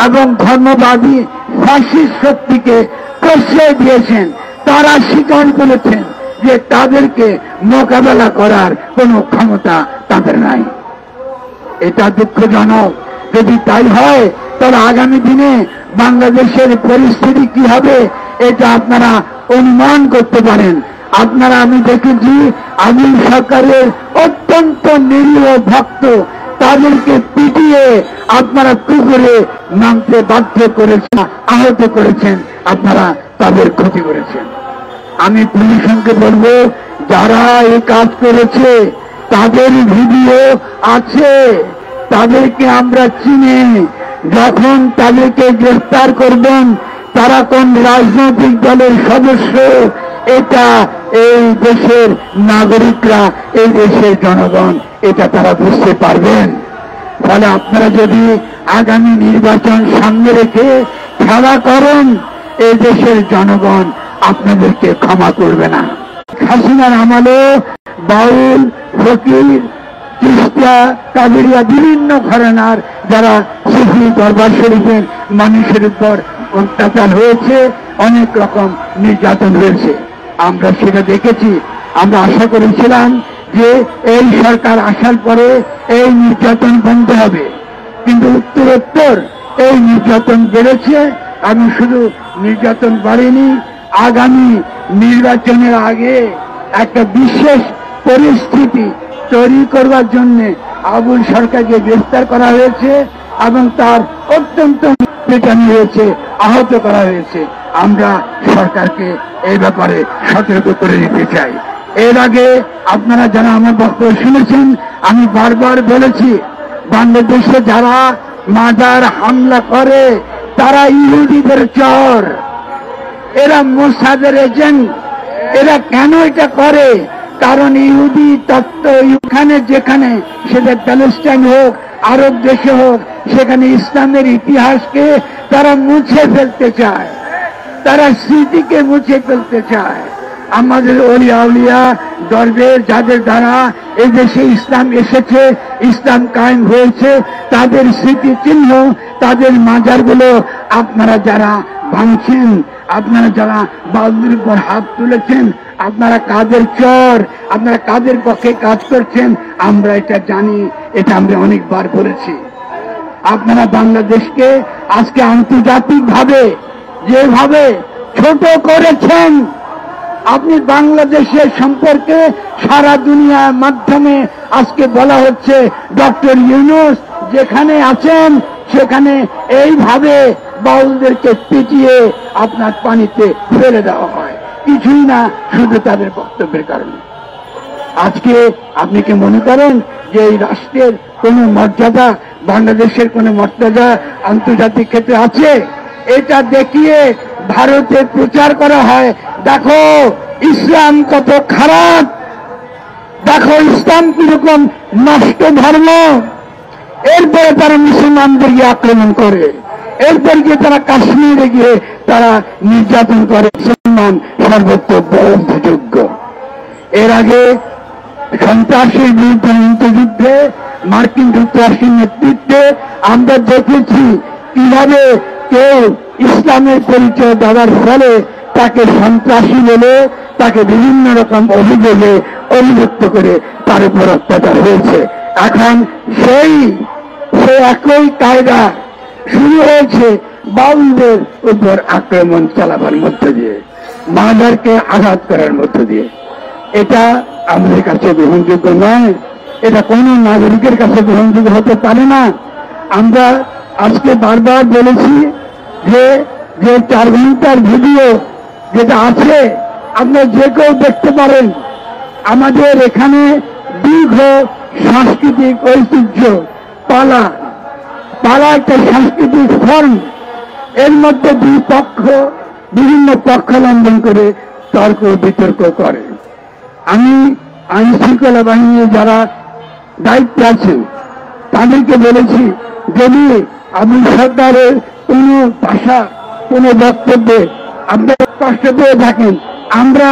এবং ধর্মবাদী ফ্যাসিস্ট শক্তিকে প্রশ্রয় দিয়েছেন, তারা স্বীকার করেছেন যে তাদেরকে মোকাবেলা করার কোনো ক্ষমতা তাদের নাই। এটা দুঃখজনক। যদি তাই হয় তাহলে আগামী দিনে বাংলাদেশের পরিস্থিতি কি হবে এটা আপনারা অনুমান করতে পারেন। আপনারা, আমি দেখেছি আওয়ামী সরকারের অত্যন্ত নিরীহ ভক্ত, তাদেরকে পিটিয়ে আপনারা পুকুরে নামতে বাধ্য করেছেন, আহত করেছেন, আপনারা তাদের ক্ষতি করেছেন। আমি পুলিশকে বলবো, যারা এই কাজ করেছে তাদের ভিডিও আছে, তাদেরকে আমরা চিনি। যখন তাদেরকে গ্রেফতার করবেন তারা কোন রাজনৈতিক দলের সদস্য এটা এই দেশের নাগরিকরা, এই দেশের জনগণ এটা তারা বুঝতে পারবেন। ফলে আপনারা যদি আগামী নির্বাচন সামনে রেখে খেলা করেন, এই দেশের জনগণ আপনাদেরকে ক্ষমা করবে না। হাসিনার আমলে বাউল, ফকির, চিস্তিয়া, কাদেরিয়া, বিভিন্ন ঘরানার যারা সুফি দরবার শরীফের মানুষের উপর অত্যাচার হয়েছে, অনেক রকম নির্যাতন হয়েছে, আমরা সেটা দেখেছি। আমরা আশা করেছিলাম যে এই সরকার আসার পরে এই নির্যাতন বন্ধ হবে, কিন্তু উত্তরোত্তর এই নির্যাতন বেড়েছে। আমি শুধু নির্যাতন বাড়েনি, আগামী নির্বাচনের আগে একটা বিশেষ পরিস্থিতি তৈরি করবার জন্য আবুল সরকারকে গ্রেফতার করা হয়েছে এবং তার অত্যন্ত পেটানো হয়েছে, আহত করা হয়েছে। আমরা সরকারকে এই ব্যাপারে সতর্ক করে দিতে চাই। এর আগে আপনারা যারা আমার বক্তব্য শুনেছেন, আমি বারবার বলেছি, বাংলাদেশে যারা মাজার হামলা করে তারা ইহুদিদের চর, এরা মোসাদের এজেন্ট। এরা কেন এটা করে? কারণ ইহুদি তত্ত্ব এখানে যেখানে, সেটা প্যালেস্টাইন হোক, আরব দেশে হোক, সেখানে ইসলামের ইতিহাসকে তারা মুছে ফেলতে চায়, তারা স্মৃতিকে মুছে ফেলতে চায়। আমাদের ওলিয়া আউলিয়া দরবেশ যাদের দ্বারা এই দেশে ইসলাম এসেছে, ইসলাম কায়েম হয়েছে, তাদের স্মৃতি চিহ্ন, তাদের মাজারগুলো আপনারা যারা ভাঙছেন, আপনারা যারা বাউলদের উপর হাত তুলেছেন, আপনারা কাদের চর, আপনারা কাদের পক্ষে কাজ করছেন আমরা এটা জানি, এটা আমরা অনেকবার বলেছি। আপনারা বাংলাদেশকে আজকে আন্তর্জাতিক ভাবে যেভাবে ছোট করেছেন, আপনি বাংলাদেশের সম্পর্কে সারা দুনিয়ার মাধ্যমে আজকে বলা হচ্ছে ডক্টর ইউনূস যেখানে আছেন সেখানে এইভাবে বাউলদেরকে পিটিয়ে আপনার পানিতে ফেলে দেওয়া হয়, কিছুই না, শুধু তাদের বক্তব্যের কারণে। আজকে আপনি কি মনে করেন যে এই রাষ্ট্রের কোন মর্যাদা, বাংলাদেশের কোন মর্যাদা আন্তর্জাতিক ক্ষেত্রে আছে? এটা দেখিয়ে ভারতে প্রচার করা হয়, দেখো ইসলাম কত খারাপ, দেখো ইসলাম কিরকম নষ্ট ধর্ম। এরপরে তারা মুসলমানদেরকে আক্রমণ করে, এরপর গিয়ে তারা কাশ্মীরে গিয়ে তারা নির্যাতন করে। মুসলমান সর্বত্র বরণযোগ্য। এর আগে সন্ত্রাসের বিরুদ্ধে যুদ্ধে মার্কিন যুক্তরাষ্ট্রের নেতৃত্বে আমরা দেখেছি কিভাবে কেউ ইসলামের পরিচয় দেওয়ার ফলে তাকে সন্ত্রাসী বলে, তাকে বিভিন্ন রকম অভিযোগে অভিযুক্ত করে তার উপর অত্যাচার হয়েছে। এখন সেই একই কায়দা শুরু হয়েছে বাউলদের উপর আক্রমণ চালাবার মধ্য দিয়ে, মাজারকে আঘাত করার মধ্য দিয়ে। এটা আমাদের কাছে গ্রহণযোগ্য নয়, এটা কোন নাগরিকের কাছে গ্রহণযোগ্য হতে পারে না। আমরা আজকে বারবার বলেছি যে 4 ঘন্টার ভিডিও যেটা আছে আপনারা যে কেউ দেখতে পারেন। আমাদের এখানে দীর্ঘ সাংস্কৃতিক ঐতিহ্য, পালা একটা সাংস্কৃতিক ফর্ম, এর মধ্যে দুই পক্ষ বিভিন্ন পক্ষাবলম্বন করে তর্ক বিতর্ক করে। আমি আইন শৃঙ্খলা বাহিনী যারা দায়িত্বে আছেন তাদেরকে বলেছি, যদি আওয়ামী সরকারের কোন ভাষা, কোন বক্তব্যে আপনারা কষ্ট পেয়ে থাকেন, আমরা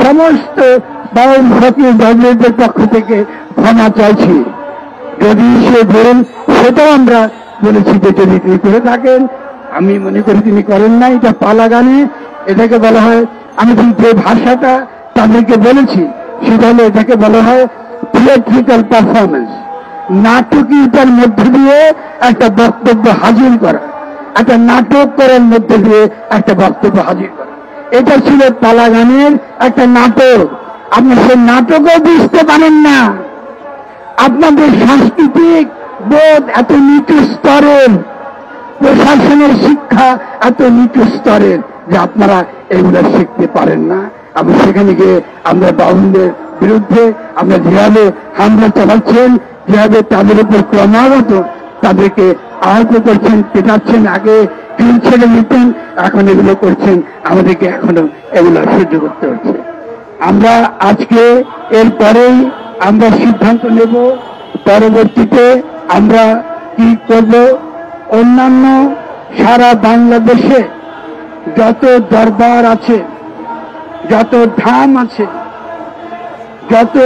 সমস্ত বাউল ফকির দরবেশদের পক্ষ থেকে ক্ষমা চাইছি। যদি সে ধরেন সেটাও আমরা বলেছি যে যদি তিনি করে থাকেন, আমি মনে করি তিনি করেন না। এটা পালা গানে এটাকে বলা হয়, আমি কিন্তু যে ভাষাটা তাদেরকে বলেছি সেটা হলো এটাকে বলা হয় থিয়েট্রিক্যাল পারফরমেন্স। নাটকীয়তার মধ্যে দিয়ে একটা বক্তব্য হাজির করা, একটা নাটক করার মধ্যে দিয়ে একটা বক্তব্য হাজির করা, এটা ছিল পালা গানের একটা নাটক। আপনি সেই নাটকও বুঝতে পারেন না। আপনাদের সাংস্কৃতিক বোধ এত নিচু স্তরের, প্রশাসনের শিক্ষা এত নিচু স্তরের যে আপনারা এগুলো শিখতে পারেন না। আমি সেখানে গিয়ে আমরা বাউলদের বিরুদ্ধে আমরা যেভাবে হামলা চালাচ্ছেন, যেভাবে তাদের উপর ক্রমাগত তাদেরকে আহত করছেন, পেটাচ্ছেন, আগে চুল ছেড়ে নিতেন, এখন এগুলো করছেন, আমাদেরকে এখনো এগুলো সহ্য করতে হচ্ছে। আমরা আজকে এরপরেই আমরা সিদ্ধান্ত নেব পরবর্তীতে আমরা কি করব। অন্যান্য সারা বাংলাদেশে যত দরবার আছে, যত ধাম আছে, যত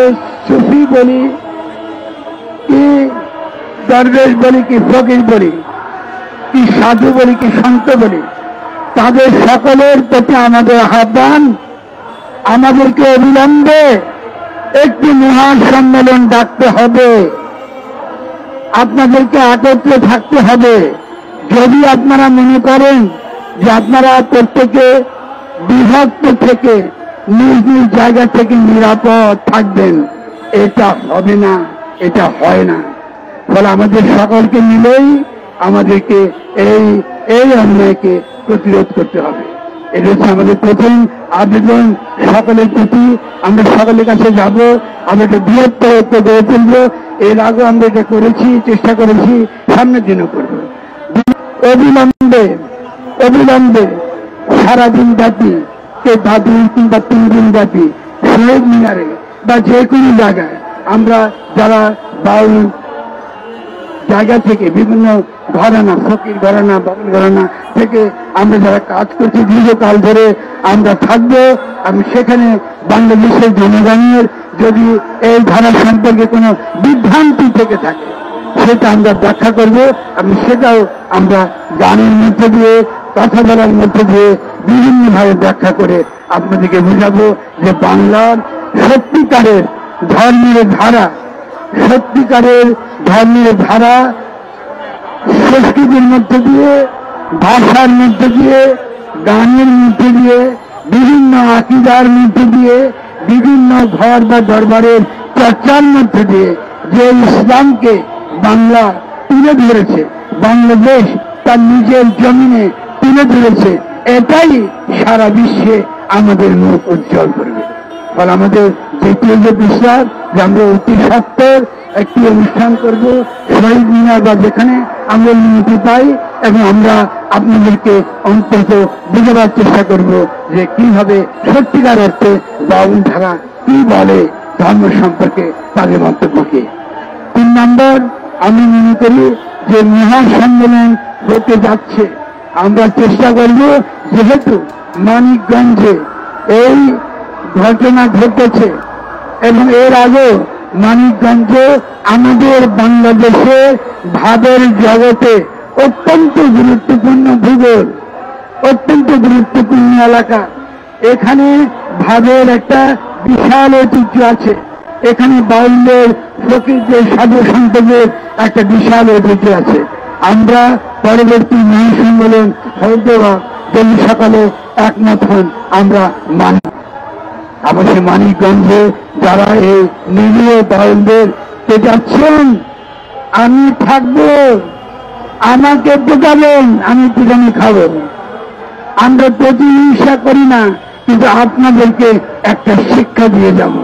সুফি বলি কি দরবেশ বলি কি ফকির বলি কি সাধু বলি কি সন্ত বলি, তাদের সকলের প্রতি আমাদের আহ্বান, আমাদেরকে অবিলম্বে একটি মহাসম্মেলন ডাকতে হবে। আপনাদেরকে একত্রে থাকতে হবে। যদি আপনারা মনে করেন যে আপনারা প্রত্যেকে বিভক্ত থেকে নিজ নিজ জায়গা থেকে নিরাপদ থাকবেন, এটা হবে না, এটা হয় না। ফলে আমাদের সকলকে মিলেই আমাদেরকে এই অন্যায়কে প্রতিরোধ করতে হবে। এটা হচ্ছে আমাদের প্রথম আবেদন সকলের প্রতি। আমরা সকলের কাছে যাব, আমরা একটা বৃহত্তর ঐক্য গড়ে তুলব। এর আগে আমরা এটা করেছি, চেষ্টা করেছি, সামনের দিনও করব। অবিলম্বে সারাদিন ব্যাপী কে 2 কিংবা 3 দিন ব্যাপী শহীদ মিনারে বা যে কোনো জায়গায় আমরা যারা বাউল জায়গা থেকে বিভিন্ন ঘরানা, ফকির ঘরানা, বাউল ঘরানা থেকে আমরা যারা কাজ করছি দীর্ঘকাল ধরে আমরা থাকবো। আমি সেখানে বাংলাদেশের জনগণের যদি এই ধারা সম্পর্কে কোনো বিভ্রান্তি থেকে থাকে সেটা আমরা ব্যাখ্যা করব। আমি সেটাও আমরা গানের মধ্যে দিয়ে, কথা বলার মধ্যে দিয়ে বিভিন্নভাবে ব্যাখ্যা করে আপনাদেরকে বোঝাবো যে বাংলার সত্যিকারের ধর্মের ধারা, সত্যিকারের ধর্মের ধারা সংস্কৃতির মধ্যে দিয়ে, ভাষার মধ্যে দিয়ে, গানের মধ্যে দিয়ে, বিভিন্ন আকীদার মধ্যে দিয়ে, বিভিন্ন ঘর বা দরবারের চর্চার মধ্যে দিয়ে যে ইসলামকে বাংলা তুলে ধরেছে, বাংলাদেশ তার নিজের জমিনে তুলে ধরেছে, এটাই সারা বিশ্বে আমাদের মুখ উজ্জ্বল করবে। ফলে আমাদের দ্বিতীয় যে বিশ্বাস যে আমরা অতি সত্তর একটি অনুষ্ঠান করব শহীদ মিনার বা যেখানে আমরা অনুমতি পাই, এবং আমরা আপনাদেরকে অন্তত বোঝাবার চেষ্টা করব যে কিভাবে সত্যিকার অর্থে বাউল ধারা কি বলে ধর্ম সম্পর্কে, তাদের মন্তব্য কি। 3 নম্বর, আমি মনে করি যে মহাসম্মেলন হতে যাচ্ছে, আমরা চেষ্টা করব যেহেতু মানিকগঞ্জে এই ঘটনা ঘটেছে এবং এর আগে মানিকগঞ্জ আমাদের বাংলাদেশের ভাবের জগতে অত্যন্ত গুরুত্বপূর্ণ ভূগোল, অত্যন্ত গুরুত্বপূর্ণ এলাকা। এখানে ভাবের একটা বিশাল ঐতিহ্য আছে, এখানে বাউলদের, ফকিরদের, সাধু সন্তদের একটা বিশাল ঐতিহ্য আছে। আমরা পরবর্তী মহাসম্মেলন হয়তো যদি সকালে একমত হন আমরা মানি। আমাদের মানিকগঞ্জে যারা এই নিরীহ বাউলদের পেটাচ্ছেন, আমি থাকবো, আমাকে পেটাবেন, আমি পিটানি খাবো। আমরা প্রতিহিংসা করি না, কিন্তু আপনাদেরকে একটা শিক্ষা দিয়ে যাব।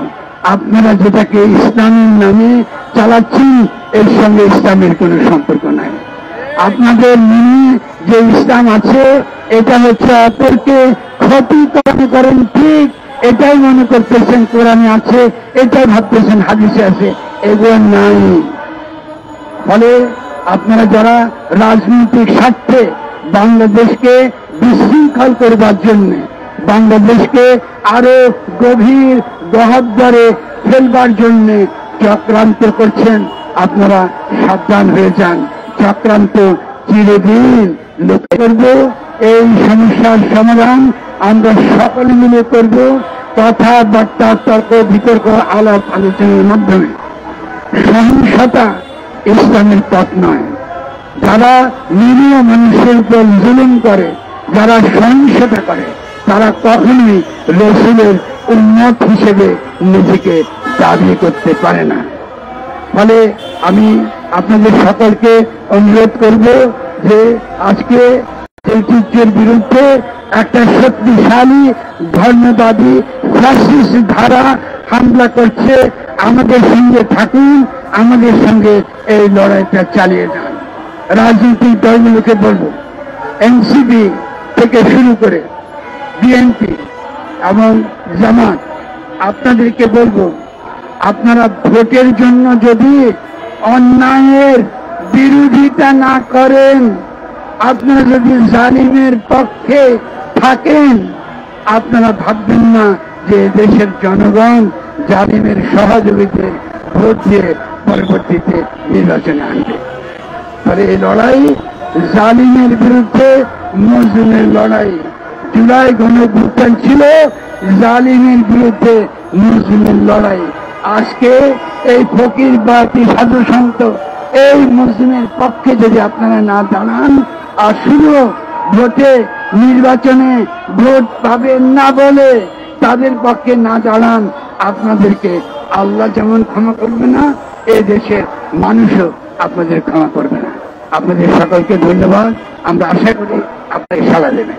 আপনারা যেটাকে ইসলামের নামে চালাচ্ছেন এর সঙ্গে ইসলামের কোনো সম্পর্ক নাই। আপনাদের মনে যে ইসলাম আছে এটা হচ্ছে অপরকে ক্ষতি করেন, ঠিক এটাই মনে করতেছেন কোরআনে আছে, এটাই ভাবতেছেন হাদিসে আছে, এগুলো নাই। ফলে আপনারা যারা রাজনৈতিক স্বার্থে বাংলাদেশকে বিশৃঙ্খল করবার জন্য, বাংলাদেশকে আরো গভীর গহ্বরে ফেলবার জন্য চক্রান্ত করছেন, আপনারা সাবধান হয়ে যান। চক্রান্ত চিরদিন লক্ষ্য করব। এই সমস্যার সমাধান আমরা সকলে মিলে করব, কথাবার্তা, তর্ক বিতর্ক, আলাপ আলোচনার মাধ্যমে। সহিংসতা ইসলামের পথ নয়। যারা নিরীহ মানুষের উপর জুলুম করে, যারা সহিংসতা করে, তারা কখনোই রসুলের উম্মত হিসেবে নিজেকে দাবি করতে পারে না। ফলে আমি আপনাদের সকলকে অনুরোধ করব যে আজকে ঐতিহ্যের বিরুদ্ধে একটা শক্তিশালী ধর্মবাদী ফ্যাসিস্ট ধারা হামলা করছে। আমাদের সঙ্গে থাকুন, আমাদের সঙ্গে এই লড়াইটা চালিয়ে যান। রাজনৈতিক দলগুলোকে বলবো, এনসিপি থেকে শুরু করে বিএনপি এবং জামাত, আপনাদেরকে বলবো, আপনারা ভোটের জন্য যদি অন্যায়ের বিরোধিতা না করেন, আপনারা যদি জালিমের পক্ষে থাকেন, আপনারা ভাববেন না যে দেশের জনগণ জালিমের সহযোগিতায় ভোট দিয়ে পরবর্তীতে নির্বাচনে আনবে। তাহলে এই লড়াই জালিমের বিরুদ্ধে মজলুমের লড়াই। জুলাই গণঅভ্যুত্থান ছিল জালিমের বিরুদ্ধে মজলুমের লড়াই। আজকে এই ফকির বাতি সাধু সন্ত এই মুসলিমের পক্ষে যদি আপনারা না দাঁড়ান, আর শুধু ভোটে নির্বাচনে ভোট পাবেন না বলে তাদের পক্ষে না দাঁড়ান, আপনাদেরকে আল্লাহ যেমন ক্ষমা করবে না, এই দেশের মানুষও আপনাদের ক্ষমা করবে না। আপনাদের সকলকে ধন্যবাদ। আমরা আশা করি আপনারা সাড়া দেবেন।